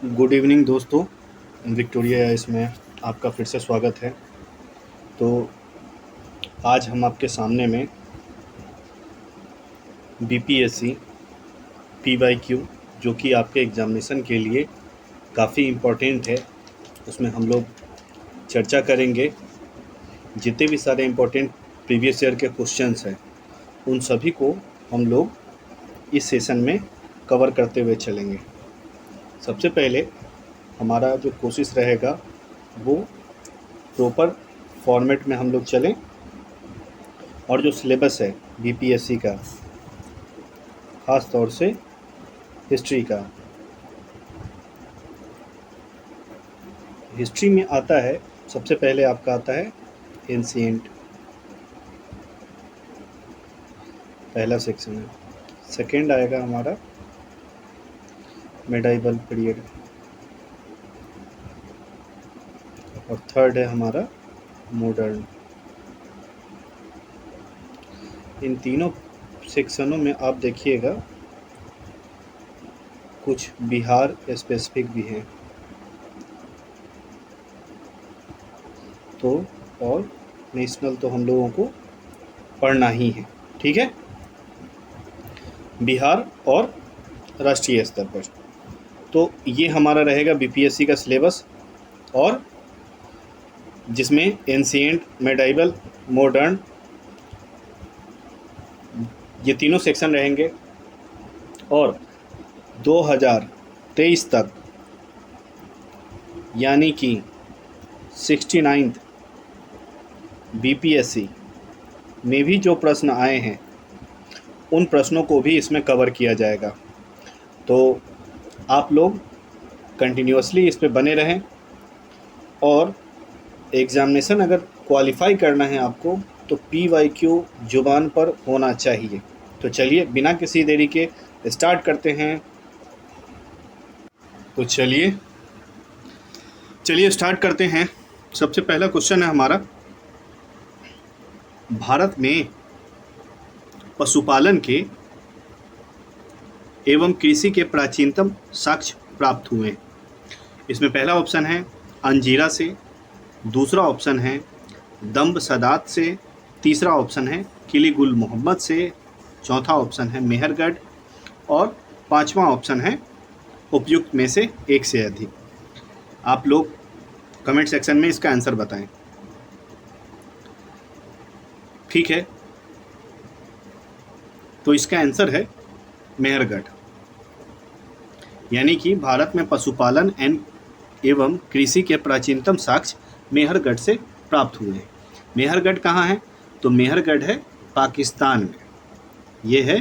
Good evening दोस्तों। Victoria इसमें आपका फिर से स्वागत है। तो आज हम आपके सामने में बीपीएससी पीवाईक्यू जो कि आपके एग्ज़ामिनेशन के लिए काफ़ी इम्पोर्टेंट है, उसमें हम लोग चर्चा करेंगे। जितने भी सारे इम्पोर्टेंट प्रीवियस ईयर के क्वेश्चंस हैं उन सभी को हम लोग इस सेशन में कवर करते हुए चलेंगे। सबसे पहले हमारा जो कोशिश रहेगा वो प्रॉपर फॉर्मेट में हम लोग चलें, और जो सिलेबस है बीपीएससी का, ख़ास तौर से हिस्ट्री का, हिस्ट्री में आता है सबसे पहले आपका आता है एंशिएंट, पहला सेक्शन है। सेकंड आएगा हमारा मेडाइवल पीरियड, और थर्ड है हमारा मॉडर्न। इन तीनों सेक्शनों में आप देखिएगा कुछ बिहार स्पेसिफिक भी हैं, तो और नेशनल तो हम लोगों को पढ़ना ही है, ठीक है, बिहार और राष्ट्रीय स्तर पर। तो ये हमारा रहेगा बीपीएससी का सिलेबस, और जिसमें एंशिएंट, मेडाइवल, मॉडर्न, ये तीनों सेक्शन रहेंगे। और 2023 तक यानी कि 69th बीपीएससी में भी जो प्रश्न आए हैं उन प्रश्नों को भी इसमें कवर किया जाएगा। तो आप लोग कंटिन्यूअसली इस पे बने रहें, और एग्ज़ामिनेशन अगर क्वालिफाई करना है आपको तो पीवाईक्यू जुबान पर होना चाहिए। तो चलिए बिना किसी देरी के स्टार्ट करते हैं। तो चलिए स्टार्ट करते हैं। सबसे पहला क्वेश्चन है हमारा, भारत में पशुपालन के एवं कृषि के प्राचीनतम साक्ष्य प्राप्त हुए। इसमें पहला ऑप्शन है अंजीरा से, दूसरा ऑप्शन है दम्ब सदात से, तीसरा ऑप्शन है किली-गुल मोहम्मद से, चौथा ऑप्शन है मेहरगढ़, और पांचवा ऑप्शन है उपयुक्त में से एक से अधिक। आप लोग कमेंट सेक्शन में इसका आंसर बताएं, ठीक है। तो इसका आंसर है मेहरगढ़, यानी कि भारत में पशुपालन एवं कृषि के प्राचीनतम साक्ष्य मेहरगढ़ से प्राप्त हुए हैं। मेहरगढ़ कहाँ है? तो मेहरगढ़ है पाकिस्तान में, ये है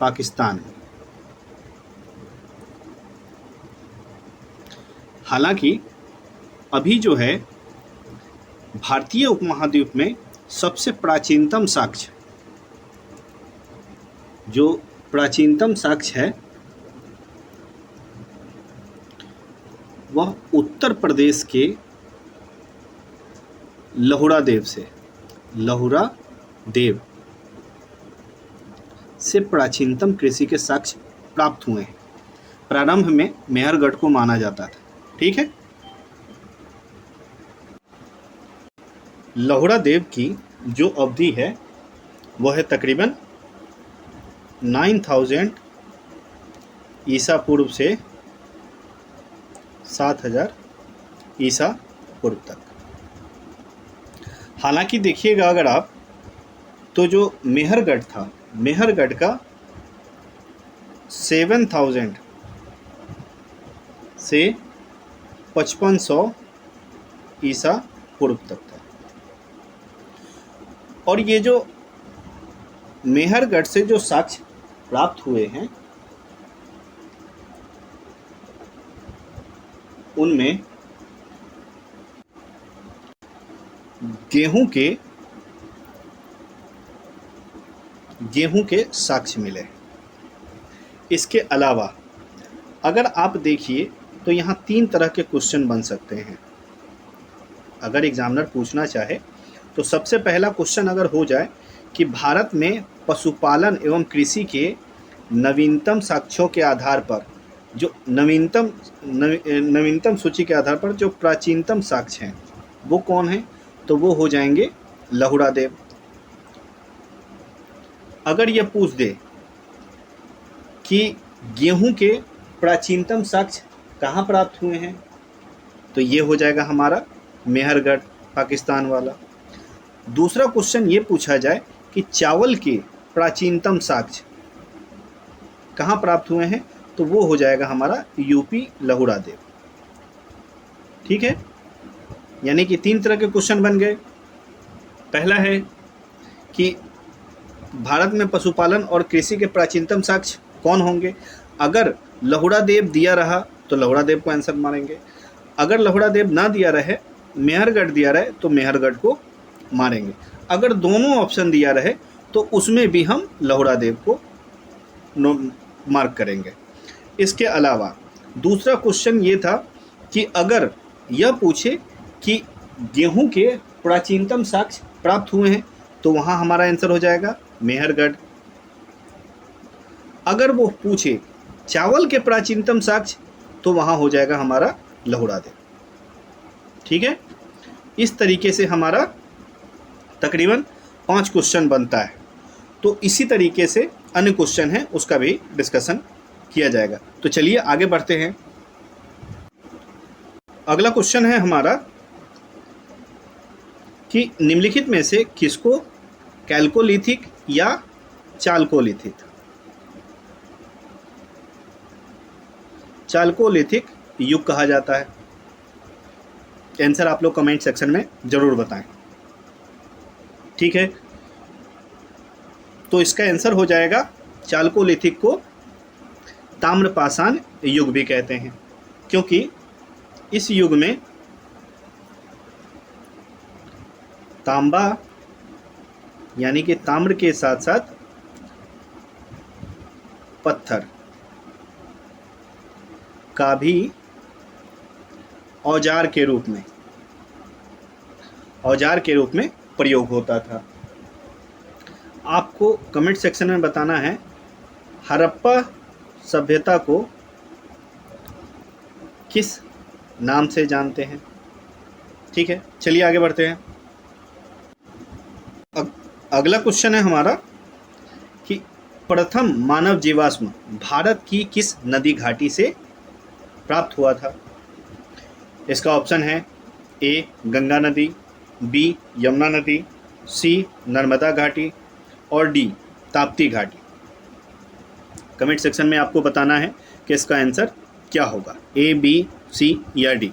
पाकिस्तान में। हालांकि अभी जो है भारतीय उपमहाद्वीप में सबसे प्राचीनतम साक्ष्य, जो प्राचीनतम साक्ष्य है वह उत्तर प्रदेश के लहुरा देव से, लहुरा देव से प्राचीनतम कृषि के साक्ष्य प्राप्त हुए हैं। प्रारंभ में मेहरगढ़ को माना जाता था, ठीक है। लहुरा देव की जो अवधि है वह है तकरीबन 9000 ईसा पूर्व से 7000 ईसा पूर्व तक। हालांकि देखिएगा अगर आप, तो जो मेहरगढ़ था, मेहरगढ़ का 7000 से 5500 ईसा पूर्व तक था। और ये जो मेहरगढ़ से जो साक्ष्य प्राप्त हुए हैं उनमें गेहूं के साक्ष्य मिले। इसके अलावा अगर आप देखिए तो यहाँ 3 तरह के क्वेश्चन बन सकते हैं। अगर एग्जामिनर पूछना चाहे तो सबसे पहला क्वेश्चन अगर हो जाए कि भारत में पशुपालन एवं कृषि के नवीनतम साक्ष्यों के आधार पर जो नवीनतम सूची के आधार पर जो प्राचीनतम साक्ष्य हैं वो कौन है, तो वो हो जाएंगे लहुड़ा देव। अगर यह पूछ दे कि गेहूं के प्राचीनतम साक्ष्य कहाँ प्राप्त हुए हैं, तो ये हो जाएगा हमारा मेहरगढ़, पाकिस्तान वाला। दूसरा क्वेश्चन ये पूछा जाए कि चावल के प्राचीनतम साक्ष्य कहाँ प्राप्त हुए हैं, तो वो हो जाएगा हमारा यूपी, लहुड़ा देव। ठीक है, यानी कि 3 तरह के क्वेश्चन बन गए। पहला है कि भारत में पशुपालन और कृषि के प्राचीनतम साक्ष्य कौन होंगे। अगर लहुड़ा देव दिया रहा तो लहुड़ा देव को आंसर मारेंगे। अगर लहुड़ा देव ना दिया रहे, मेहरगढ़ दिया रहे, तो मेहरगढ़ को मारेंगे। अगर दोनों ऑप्शन दिया रहे तो उसमें भी हम लहुड़ा देव को मार्क करेंगे। इसके अलावा दूसरा क्वेश्चन ये था कि अगर यह पूछे कि गेहूं के प्राचीनतम साक्ष्य प्राप्त हुए हैं, तो वहाँ हमारा आंसर हो जाएगा मेहरगढ़। अगर वो पूछे चावल के प्राचीनतम साक्ष्य, तो वहाँ हो जाएगा हमारा लहुड़ा देव। ठीक है, इस तरीके से हमारा तकरीबन 5 क्वेश्चन बनता है। तो इसी तरीके से अन्य क्वेश्चन है उसका भी डिस्कशन किया जाएगा। तो चलिए आगे बढ़ते हैं। अगला क्वेश्चन है हमारा कि निम्नलिखित में से किसको कैल्कोलिथिक या चाल्कोलिथिक युग कहा जाता है। आंसर आप लोग कमेंट सेक्शन में जरूर बताएं। ठीक है, तो इसका आंसर हो जाएगा चाल्कोलिथिक को ताम्रपाषाण युग भी कहते हैं, क्योंकि इस युग में तांबा यानी कि ताम्र के साथ साथ पत्थर का भी औजार के रूप में प्रयोग होता था। आपको कमेंट सेक्शन में बताना है हड़प्पा सभ्यता को किस नाम से जानते हैं। ठीक है, चलिए आगे बढ़ते हैं। अगला क्वेश्चन है हमारा कि प्रथम मानव जीवाश्म भारत की किस नदी घाटी से प्राप्त हुआ था। इसका ऑप्शन है ए गंगा नदी, बी यमुना नदी, सी नर्मदा घाटी और डी ताप्ती घाटी। कमेंट सेक्शन में आपको बताना है कि इसका आंसर क्या होगा, ए, बी, सी या डी।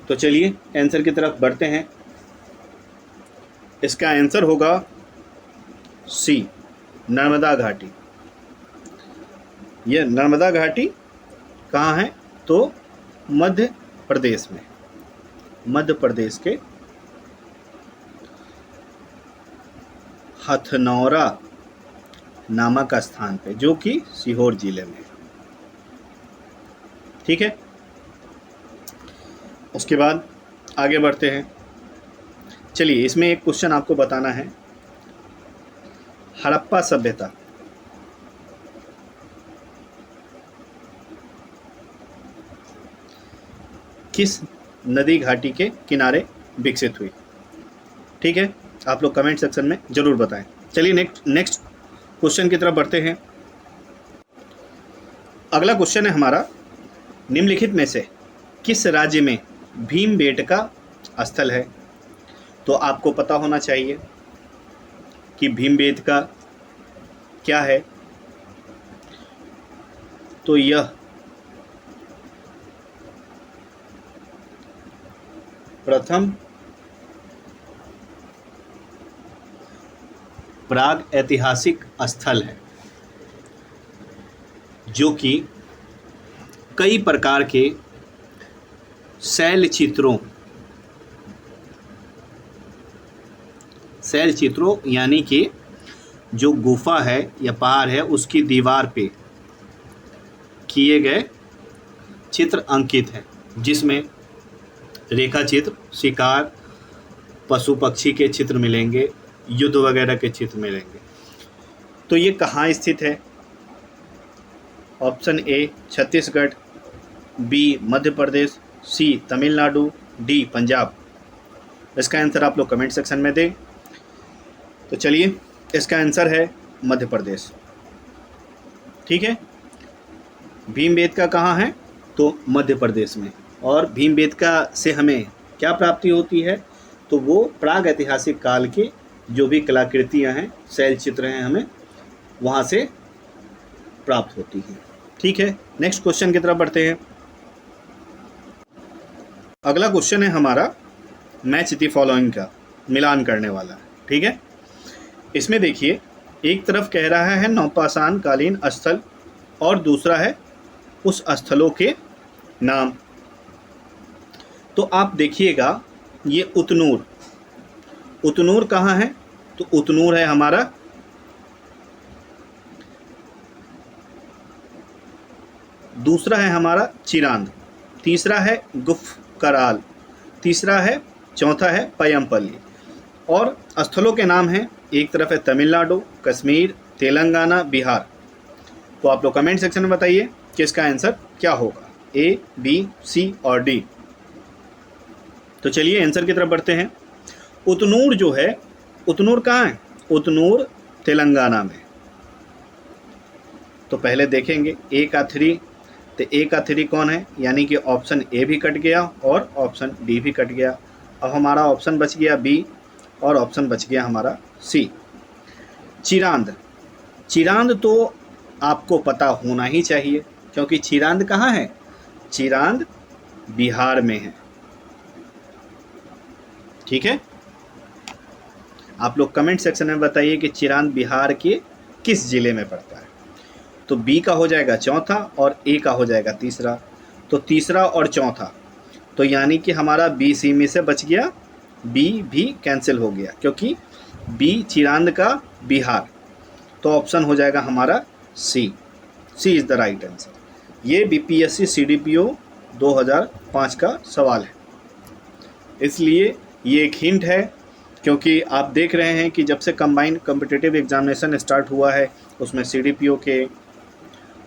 तो चलिए आंसर की तरफ बढ़ते हैं। इसका आंसर होगा सी नर्मदा घाटी। यह नर्मदा घाटी कहाँ है, तो मध्य प्रदेश में, मध्य प्रदेश के हथनौरा नामक स्थान पे, जो कि सीहोर जिले में। ठीक है, उसके बाद आगे बढ़ते हैं। चलिए इसमें एक क्वेश्चन आपको बताना है, हड़प्पा सभ्यता किस नदी घाटी के किनारे विकसित हुई। ठीक है, आप लोग कमेंट सेक्शन में जरूर बताएं। चलिए नेक्स्ट क्वेश्चन की तरफ बढ़ते हैं। अगला क्वेश्चन है हमारा, निम्नलिखित में से किस राज्य में भीमबेटका स्थल है। तो आपको पता होना चाहिए कि भीमबेटका क्या है। तो यह प्रथम प्राग ऐतिहासिक स्थल है, जो कि कई प्रकार के शैल चित्रों यानी कि जो गुफा है या पहाड़ है उसकी दीवार पे किए गए चित्र अंकित है, जिसमें रेखा चित्र, शिकार, पशु पक्षी के चित्र मिलेंगे, युद्ध वगैरह के चित्र मिलेंगे। तो ये कहाँ स्थित है, option A Chhattisgarh, B Madhya Pradesh, C Tamil Nadu, D Punjab. इसका आंसर आप लोग कमेंट सेक्शन में दें। तो चलिए, इसका आंसर है मध्य प्रदेश। ठीक है, भीमबेटका कहाँ है? तो मध्य प्रदेश में। और भीमबेटका से हमें क्या प्राप्ति होती है? तो वो प्राग ऐतिहासिक काल के जो भी कलाकृतियाँ हैं, शैल चित्र हैं, हमें वहाँ से प्राप्त होती हैं। ठीक है, नेक्स्ट क्वेश्चन की तरफ बढ़ते हैं। अगला क्वेश्चन है हमारा मैच द फॉलोइंग का, मिलान करने वाला। ठीक है, इसमें देखिए, एक तरफ कह रहा है नवपाषाण कालीन स्थल और दूसरा है उस स्थलों के नाम। तो आप देखिएगा, ये उतनूर, उतनूर कहाँ है? तो उतनूर है हमारा दूसरा है हमारा चिरांद, तीसरा है गुफकराल, तीसरा है, चौथा है पयमपल्ली। और स्थलों के नाम हैं, एक तरफ है तमिलनाडु, कश्मीर, तेलंगाना, बिहार। तो आप लोग कमेंट सेक्शन में बताइए कि इसका आंसर क्या होगा, ए, बी, सी और डी। तो चलिए आंसर की तरफ बढ़ते हैं। उतनूर जो है, उतनूर कहाँ है? उतनूर तेलंगाना में। तो पहले देखेंगे ए का 3, तो ए का 3 कौन है? यानी कि ऑप्शन ए भी कट गया और ऑप्शन डी भी कट गया। अब हमारा ऑप्शन बच गया बी और ऑप्शन बच गया हमारा सी, चिरांद। चिरांद तो आपको पता होना ही चाहिए, क्योंकि चिरांद कहाँ है? चिरांद बिहार में है। ठीक है, आप लोग कमेंट सेक्शन में बताइए कि चिरांद बिहार के किस जिले में पड़ता है। तो बी का हो जाएगा चौथा और ए का हो जाएगा तीसरा। तो तीसरा और चौथा, तो यानी कि हमारा बी सी में से बच गया, बी भी कैंसिल हो गया, क्योंकि बी चिरांद का बिहार। तो ऑप्शन हो जाएगा हमारा सी, सी इज़ द राइट आंसर। ये बीपीएससी सीडीपीओ 2005 का सवाल है, इसलिए ये एक हिंट है, क्योंकि आप देख रहे हैं कि जब से कंबाइंड कॉम्पिटिटिव एग्जामिनेशन स्टार्ट हुआ है, उसमें सीडीपीओ के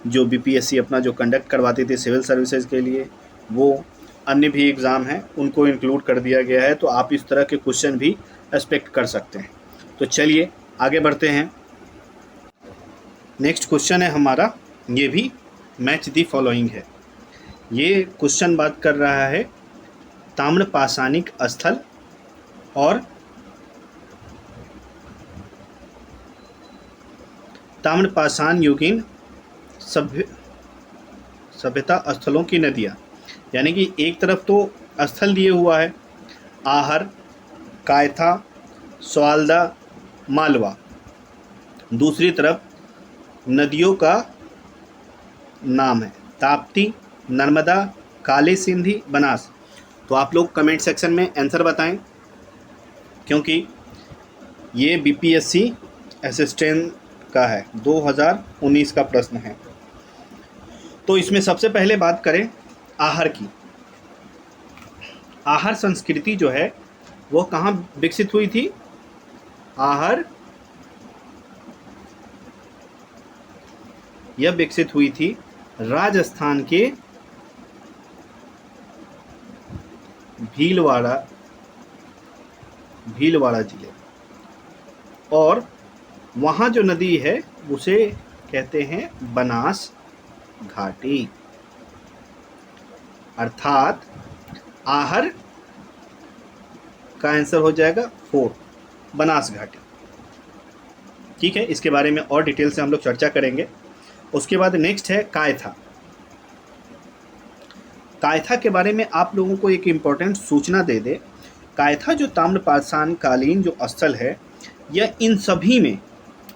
जो बीपीएससी अपना जो कंडक्ट करवाती थी सिविल सर्विसेज के लिए, वो अन्य भी एग्ज़ाम हैं उनको इंक्लूड कर दिया गया है। तो आप इस तरह के क्वेश्चन भी एक्सपेक्ट कर सकते हैं। तो चलिए आगे बढ़ते हैं। नेक्स्ट क्वेश्चन है हमारा, ये भी मैच द फॉलोइंग है। ये क्वेश्चन बात कर रहा है ताम्रपाषाणिक स्थल और ताम्रपाषाण युगीन सभ्यता स्थलों की नदियाँ। यानी कि एक तरफ तो स्थल दिए हुआ है आहर, कायथा, स्वाल्दा, मालवा, दूसरी तरफ नदियों का नाम है ताप्ती, नर्मदा, काली सिंधी, बनास। तो आप लोग कमेंट सेक्शन में आंसर बताएं, क्योंकि ये बीपीएससी असिस्टेंट का है, 2019 का प्रश्न है। तो इसमें सबसे पहले बात करें आहर की। आहर संस्कृति जो है वो कहाँ विकसित हुई थी? आहर यह विकसित हुई थी राजस्थान के भीलवाड़ा जिले, और वहाँ जो नदी है उसे कहते हैं बनास घाटी। अर्थात आहर का आंसर हो जाएगा 4, बनास घाटी। ठीक है, इसके बारे में और डिटेल से हम लोग चर्चा करेंगे। उसके बाद नेक्स्ट है कायथा। कायथा के बारे में आप लोगों को एक इम्पोर्टेंट सूचना दे दे। कायथा जो ताम्रपाषाण कालीन जो स्थल है, यह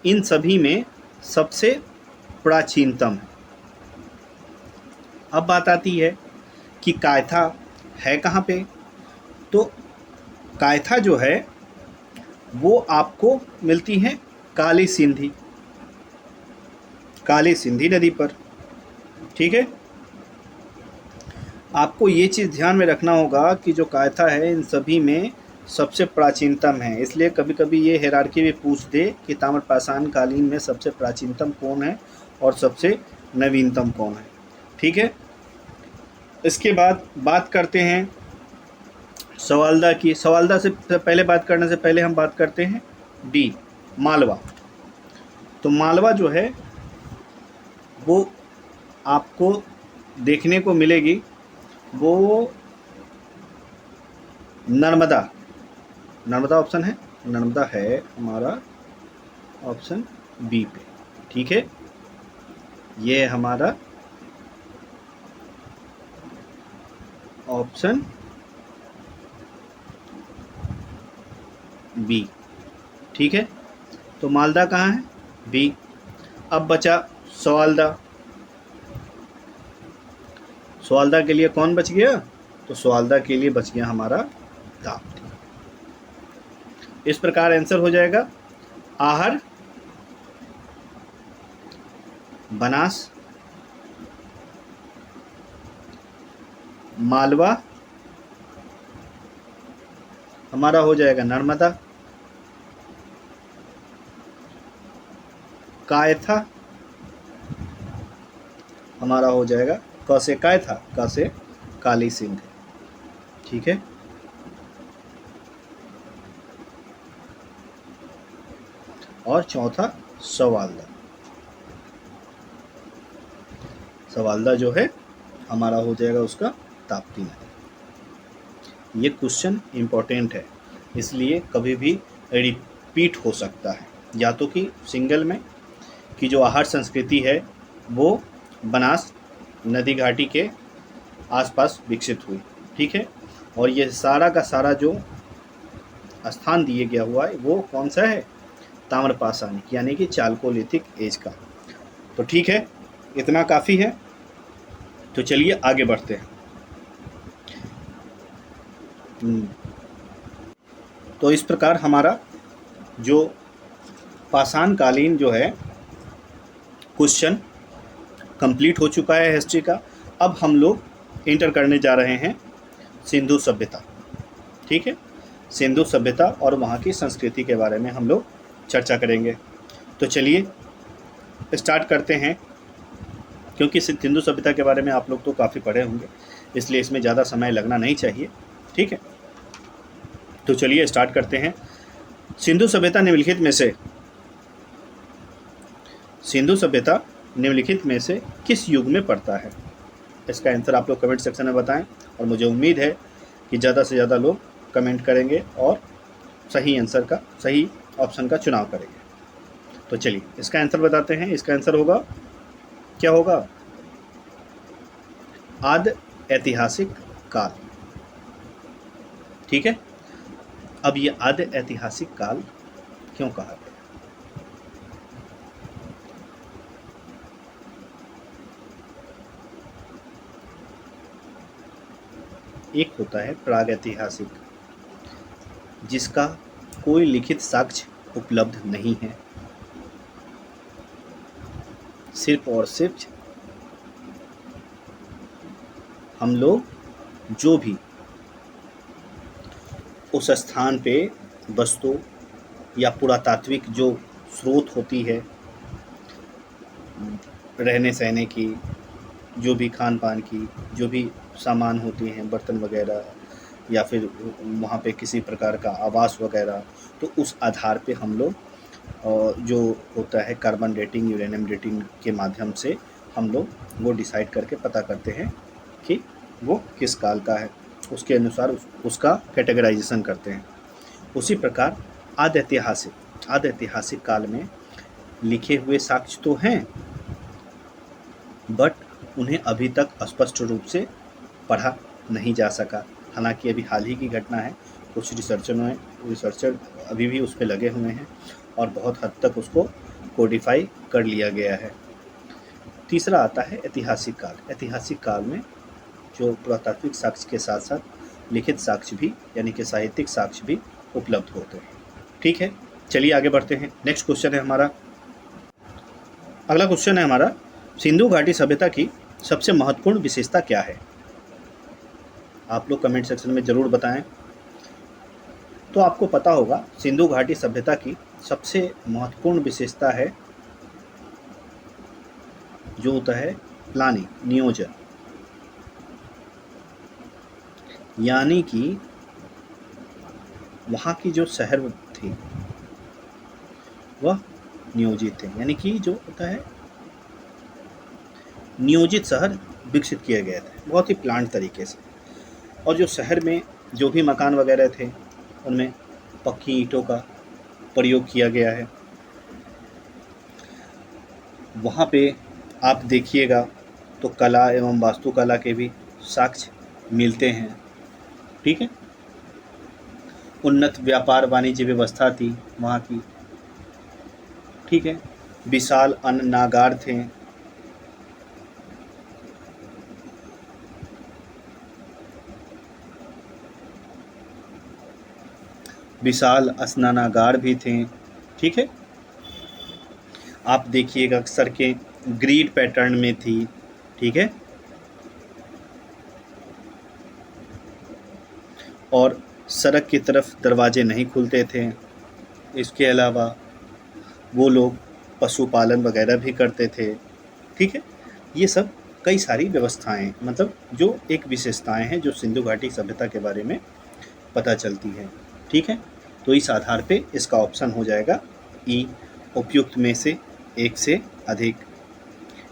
इन सभी में सबसे प्राचीनतम है। अब बात आती है कि कायथा है कहाँ पे? तो कायथा जो है वो आपको मिलती है काली सिंधी नदी पर। ठीक है, आपको ये चीज़ ध्यान में रखना होगा कि जो कायथा है इन सभी में सबसे प्राचीनतम है। इसलिए कभी कभी ये हायरार्की भी पूछ दे कि ताम्रपाषाण कालीन में सबसे प्राचीनतम कौन है और सबसे नवीनतम कौन है। ठीक है, इसके बाद बात करते हैं सवालदा की। सवालदा से पहले बात करने से पहले हम बात करते हैं डी, मालवा। तो मालवा जो है वो आपको देखने को मिलेगी, वो नर्मदा, नर्मदा ऑप्शन है, नर्मदा है हमारा ऑप्शन बी पे। ठीक है, ये है हमारा ऑप्शन बी। ठीक है, तो मालदा कहाँ है, बी। अब बचा सवालदा। सवालदा के लिए कौन बच गया, तो सवालदा के लिए बच गया हमारा ताप्ती। इस प्रकार आंसर हो जाएगा आहर, बनास, मालवा, हमारा हो जाएगा नर्मदा, कायथा, हमारा हो जाएगा क से कायथा, क से काली सिंध। ठीक है, और चौथा सवालदा। सवालदा जो है हमारा हो जाएगा उसका ताप्ती नदी। ये क्वेश्चन इम्पोर्टेंट है, इसलिए कभी भी रिपीट हो सकता है। या तो कि सिंगल में कि जो आहर संस्कृति है वो बनास नदी घाटी के आसपास विकसित हुई। ठीक है, और ये सारा का सारा जो स्थान दिए गया हुआ है वो कौन सा है, ताम्रपाषाण, यानी कि चालकोलिथिक एज का। तो ठीक है, इतना काफ़ी है। तो चलिए आगे बढ़ते हैं। तो इस प्रकार हमारा जो पाषाणकालीन जो है क्वेश्चन कंप्लीट हो चुका है हिस्ट्री का। अब हम लोग इंटर करने जा रहे हैं सिंधु सभ्यता। ठीक है, सिंधु सभ्यता और वहाँ की संस्कृति के बारे में हम लोग चर्चा करेंगे। तो चलिए स्टार्ट करते हैं, क्योंकि सिंधु सभ्यता के बारे में आप लोग तो काफ़ी पढ़े होंगे, इसलिए इसमें ज़्यादा समय लगना नहीं चाहिए। ठीक है, तो चलिए स्टार्ट करते हैं। सिंधु सभ्यता निम्नलिखित में से, सिंधु सभ्यता निम्नलिखित में से किस युग में पड़ता है। इसका आंसर आप लोग कमेंट सेक्शन में बताएं, और मुझे उम्मीद है कि ज़्यादा से ज़्यादा लोग कमेंट करेंगे और सही आंसर का, सही ऑप्शन का चुनाव करेंगे। तो चलिए इसका आंसर बताते हैं। इसका आंसर होगा, क्या होगा, आद्य ऐतिहासिक काल। ठीक है, अब ये आद्य ऐतिहासिक काल क्यों कहा गया। एक होता है प्रागैतिहासिक, जिसका कोई लिखित साक्ष्य उपलब्ध नहीं है, सिर्फ और सिर्फ हम लोग जो भी उस स्थान पे वस्तु या पुरातात्विक जो स्रोत होती है, रहने सहने की, जो भी खान पान की जो भी सामान होती हैं, बर्तन वगैरह, या फिर वहाँ पे किसी प्रकार का आवास वगैरह, तो उस आधार पे हम लोग जो होता है कार्बन डेटिंग, यूरेनियम डेटिंग के माध्यम से हम लोग वो डिसाइड करके पता करते हैं कि वो किस काल का है, उसके अनुसार उसका कैटेगराइजेशन करते हैं। उसी प्रकार आद्य ऐतिहासिक काल में लिखे हुए साक्ष्य तो हैं, बट उन्हें अभी तक स्पष्ट रूप से पढ़ा नहीं जा सका। हालांकि अभी हाल ही की घटना है, कुछ रिसर्चर अभी भी उस पर लगे हुए हैं और बहुत हद तक उसको कोडिफाई कर लिया गया है। तीसरा आता है ऐतिहासिक काल। ऐतिहासिक काल में जो पुरातात्विक साक्ष्य के साथ साथ लिखित साक्ष्य भी, यानी कि साहित्यिक साक्ष्य भी उपलब्ध होते हैं। ठीक है, चलिए आगे बढ़ते हैं। नेक्स्ट क्वेश्चन है हमारा, अगला क्वेश्चन है हमारा, सिंधु घाटी सभ्यता की सबसे महत्वपूर्ण विशेषता क्या है। आप लोग कमेंट सेक्शन में ज़रूर बताएं। तो आपको पता होगा सिंधु घाटी सभ्यता की सबसे महत्वपूर्ण विशेषता है जो होता है प्लानिंग, नियोजन, यानी कि वहाँ की जो शहर थी वह नियोजित थे, यानी कि जो होता है नियोजित शहर विकसित किया गया था बहुत ही प्लान तरीके से। और जो शहर में जो भी मकान वगैरह थे उनमें पक्की ईंटों का प्रयोग किया गया है। वहाँ पे आप देखिएगा तो कला एवं वास्तुकला के भी साक्ष्य मिलते हैं। ठीक है, उन्नत व्यापार वाणिज्य व्यवस्था थी वहाँ की। ठीक है, विशाल अन्ननागार थे। विशाल स्नानागार भी थे। ठीक है, आप देखिएगा सड़कें ग्रिड पैटर्न में थी। ठीक है, और सड़क की तरफ दरवाजे नहीं खुलते थे। इसके अलावा वो लोग पशुपालन वगैरह भी करते थे। ठीक है, ये सब कई सारी व्यवस्थाएं, मतलब जो एक विशेषताएं हैं जो सिंधु घाटी सभ्यता के बारे में पता चलती है। ठीक है, तो इस आधार पे इसका ऑप्शन हो जाएगा ई, उपयुक्त में से एक से अधिक।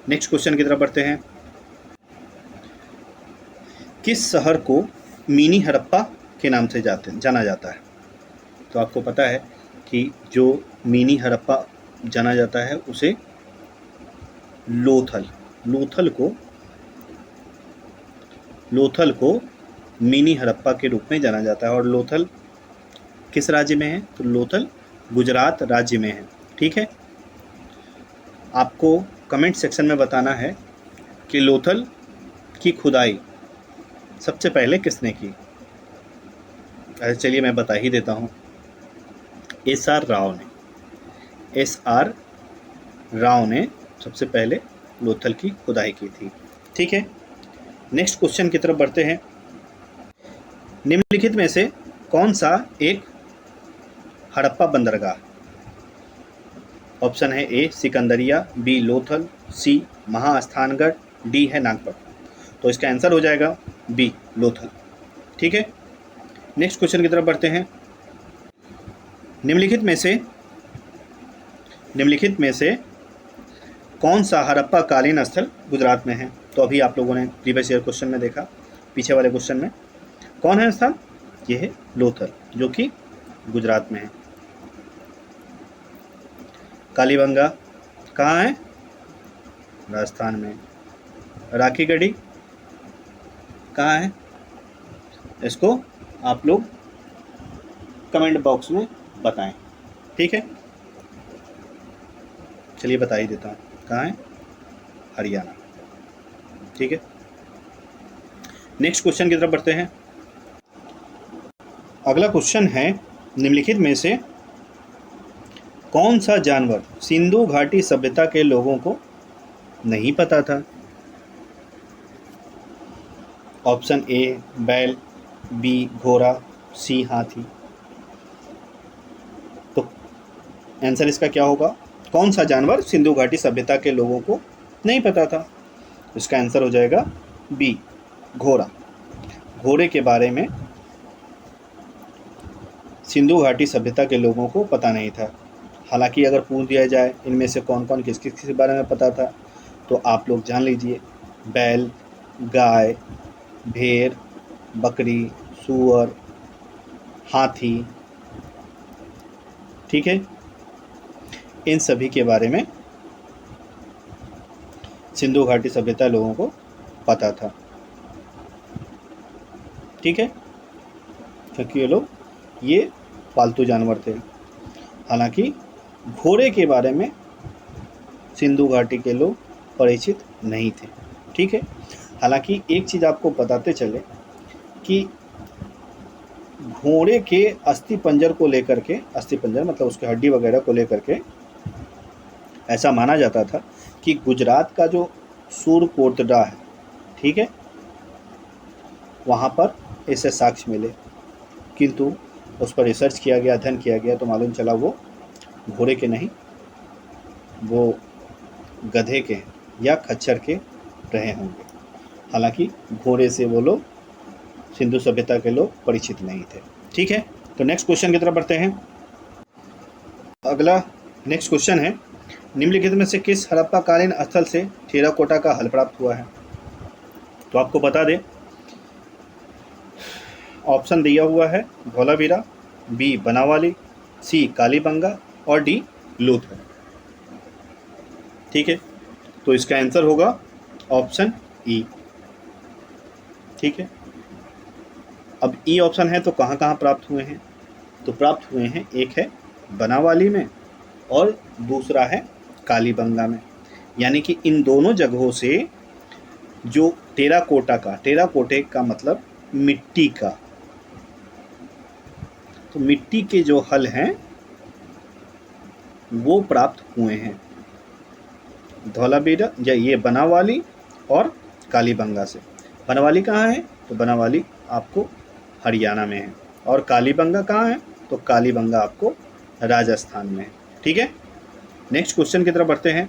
नेक्स्ट क्वेश्चन की तरफ बढ़ते हैं। किस शहर को मिनी हड़प्पा के नाम से जाना जाता है? तो आपको पता है कि जो मिनी हड़प्पा जाना जाता है उसे लोथल को मिनी हड़प्पा के रूप में जाना जाता है। और लोथल किस राज्य में है? तो लोथल गुजरात राज्य में है। ठीक है, आपको कमेंट सेक्शन में बताना है कि लोथल की खुदाई सबसे पहले किसने की? चलिए मैं बता ही देता हूँ, एस.आर. राव ने सबसे पहले लोथल की खुदाई की थी। ठीक है, नेक्स्ट क्वेश्चन की तरफ बढ़ते हैं। निम्नलिखित में से कौन सा एक हड़प्पा बंदरगाह? ऑप्शन है ए सिकंदरिया, बी लोथल, सी महास्थानगढ़, डी है नागपट्टनम। तो इसका आंसर हो जाएगा बी लोथल। ठीक है, नेक्स्ट क्वेश्चन की तरफ बढ़ते हैं। निम्नलिखित में से कौन सा हड़प्पा कालीन स्थल गुजरात में है? तो अभी आप लोगों ने प्रीवियस ईयर क्वेश्चन में देखा, पीछे वाले क्वेश्चन में कौन है स्थल? ये है लोथल, जो कि गुजरात में है। कालीबंगा कहाँ है? राजस्थान में। राखी गढ़ी कहाँ है? इसको आप लोग कमेंट बॉक्स में बताएं। ठीक है, चलिए बता ही देता हूँ कहाँ है, हरियाणा। ठीक है, नेक्स्ट क्वेश्चन की तरफ बढ़ते हैं। अगला क्वेश्चन है, निम्नलिखित में से कौन सा जानवर सिंधु घाटी सभ्यता के लोगों को नहीं पता था? ऑप्शन ए बैल, बी घोड़ा, सी हाथी। तो आंसर इसका क्या होगा? कौन सा जानवर सिंधु घाटी सभ्यता के लोगों को नहीं पता था? इसका आंसर हो जाएगा बी घोड़ा। घोड़े के बारे में सिंधु घाटी सभ्यता के लोगों को पता नहीं था। हालांकि अगर पूछ दिया जाए इनमें से कौन कौन किस किस के बारे में पता था, तो आप लोग जान लीजिए, बैल, गाय, भेड़, बकरी, सूअर, हाथी। ठीक है, इन सभी के बारे में सिंधु घाटी सभ्यता लोगों को पता था। ठीक है, क्योंकि ये पालतू जानवर थे। हालांकि घोड़े के बारे में सिंधु घाटी के लोग परिचित नहीं थे। ठीक है, हालांकि एक चीज़ आपको बताते चले कि घोड़े के अस्थि पंजर को लेकर के, अस्थि पंजर मतलब उसके हड्डी वगैरह को लेकर के ऐसा माना जाता था कि गुजरात का जो सूरकोटड़ा है, ठीक है, वहाँ पर ऐसे साक्ष्य मिले, किंतु उस पर रिसर्च किया गया, अध्ययन किया गया, तो मालूम चला वो घोड़े के नहीं, वो गधे के हैं। या खच्चर के रहे होंगे। हालांकि घोड़े से वो लोग सिंधु सभ्यता के लोग परिचित नहीं थे। ठीक है, तो नेक्स्ट क्वेश्चन की तरफ बढ़ते हैं। अगला नेक्स्ट क्वेश्चन है, निम्नलिखित में से किस हड़प्पा कालीन स्थल से टेराकोटा का हल प्राप्त हुआ है? तो आपको बता दें, ऑप्शन दिया हुआ है धौलावीरा, बी बनावाली, सी कालीबंगा और डी लोथल। ठीक है, तो इसका आंसर होगा ऑप्शन ई। ठीक है, अब ई ऑप्शन है तो कहाँ कहाँ प्राप्त हुए हैं? तो प्राप्त हुए हैं, एक है बनावाली में और दूसरा है कालीबंगा में। यानी कि इन दोनों जगहों से जो टेराकोटे का मतलब मिट्टी का, तो मिट्टी के जो हल हैं वो प्राप्त हुए हैं धौलावीरा या ये बनावाली और कालीबंगा से। बनावाली कहाँ है? तो बनावाली आपको हरियाणा में है, और कालीबंगा कहाँ है? तो कालीबंगा आपको राजस्थान में है। ठीक है, नेक्स्ट क्वेश्चन की तरफ बढ़ते हैं।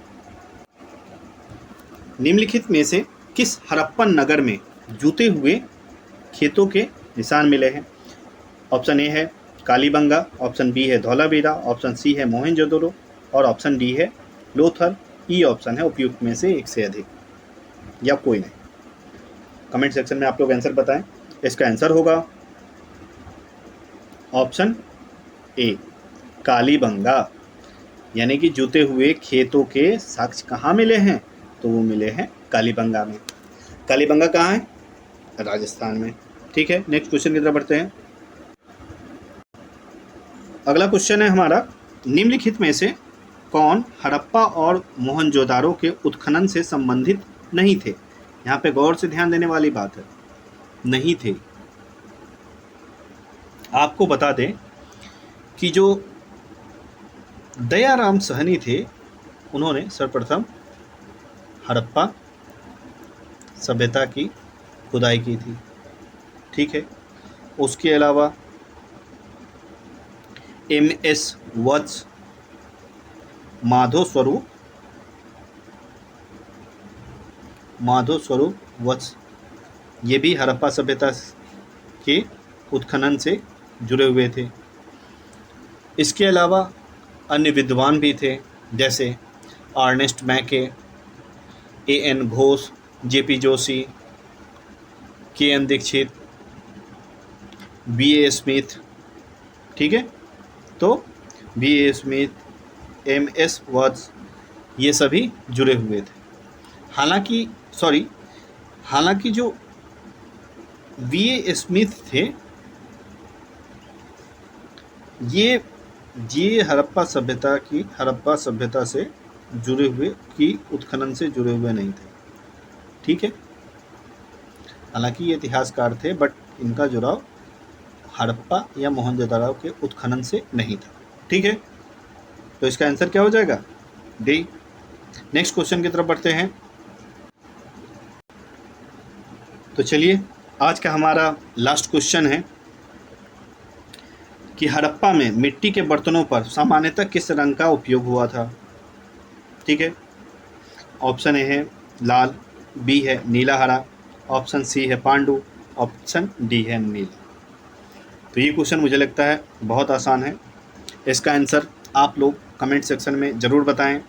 निम्नलिखित में से किस हड़प्पन नगर में जूते हुए खेतों के निशान मिले हैं? ऑप्शन ए है कालीबंगा, ऑप्शन बी है धौलावीरा, ऑप्शन सी है मोहनजोदड़ो और ऑप्शन डी है लोथल। ई ऑप्शन है उपयुक्त में से एक से अधिक या कोई नहीं। कमेंट सेक्शन में आप लोग आंसर बताएं। इसका आंसर होगा ऑप्शन ए कालीबंगा। यानी कि जूते हुए खेतों के साक्ष्य कहाँ मिले हैं? तो वो मिले हैं कालीबंगा में। कालीबंगा कहाँ है? राजस्थान में। ठीक है, नेक्स्ट क्वेश्चन की तरफ बढ़ते हैं। अगला क्वेश्चन है हमारा, निम्नलिखित में से कौन हड़प्पा और मोहनजोदारो के उत्खनन से संबंधित नहीं थे? यहाँ पे गौर से ध्यान देने वाली बात है, नहीं थे। आपको बता दें कि जो दयाराम सहनी थे, उन्होंने सर्वप्रथम हड़प्पा सभ्यता की खुदाई की थी। ठीक है, उसके अलावा MS वत्स, माधव स्वरूप वत्स, ये भी हड़प्पा सभ्यता के उत्खनन से जुड़े हुए थे। इसके अलावा अन्य विद्वान भी थे, जैसे Ernest Mackay, AN Ghosh, JP Joshi, KN Dixit, BA Smith. ठीक है, तो BA स्मिथ, MS वत्स, ये सभी जुड़े हुए थे। हालांकि जो BA स्मिथ थे, ये हड़प्पा सभ्यता से जुड़े हुए की उत्खनन से जुड़े हुए नहीं थे। ठीक है, हालांकि ये इतिहासकार थे, बट इनका जुड़ाव हड़प्पा या मोहनजोदारो के उत्खनन से नहीं था। ठीक है, तो इसका आंसर क्या हो जाएगा? डी। नेक्स्ट क्वेश्चन की तरफ बढ़ते हैं। तो चलिए, आज का हमारा लास्ट क्वेश्चन है कि हड़प्पा में मिट्टी के बर्तनों पर सामान्यतः किस रंग का उपयोग हुआ था? ठीक है, ऑप्शन ए है लाल, बी है नीला हरा, ऑप्शन सी है पांडु, ऑप्शन डी है नीला। तो ये क्वेश्चन मुझे लगता है बहुत आसान है। इसका आंसर आप लोग कमेंट सेक्शन में ज़रूर बताएं।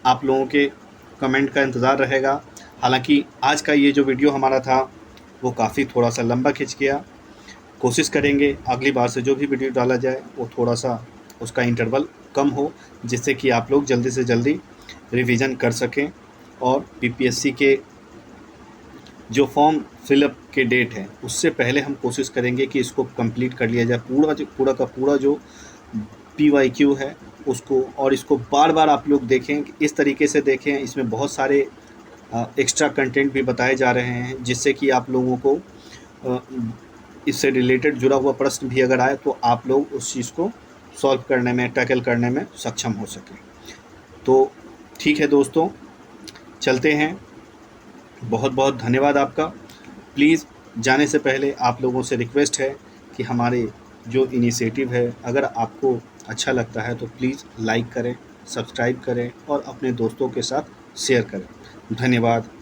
आप लोगों के कमेंट का इंतज़ार रहेगा। हालांकि आज का ये जो वीडियो हमारा था वो काफ़ी थोड़ा सा लंबा खिंच गया। कोशिश करेंगे अगली बार से जो भी वीडियो डाला जाए वो थोड़ा सा उसका इंटरवल कम हो, जिससे कि आप लोग जल्दी से जल्दी रिवीजन कर सकें और PPSC के जो फॉर्म फिलअप के डेट है उससे पहले हम कोशिश करेंगे कि इसको कंप्लीट कर लिया जाए, पूरा का पूरा जो PYQ है उसको। और इसको बार बार आप लोग देखें, इस तरीके से देखें, इसमें बहुत सारे एक्स्ट्रा कंटेंट भी बताए जा रहे हैं, जिससे कि आप लोगों को इससे रिलेटेड जुड़ा हुआ प्रश्न भी अगर आए तो आप लोग उस चीज़ को सॉल्व करने में, टैकल करने में सक्षम हो सकें। तो ठीक है दोस्तों, चलते हैं। बहुत बहुत धन्यवाद आपका। प्लीज़ जाने से पहले आप लोगों से रिक्वेस्ट है कि हमारे जो इनिशिएटिव है, अगर आपको अच्छा लगता है तो प्लीज़ लाइक करें, सब्सक्राइब करें और अपने दोस्तों के साथ शेयर करें, धन्यवाद।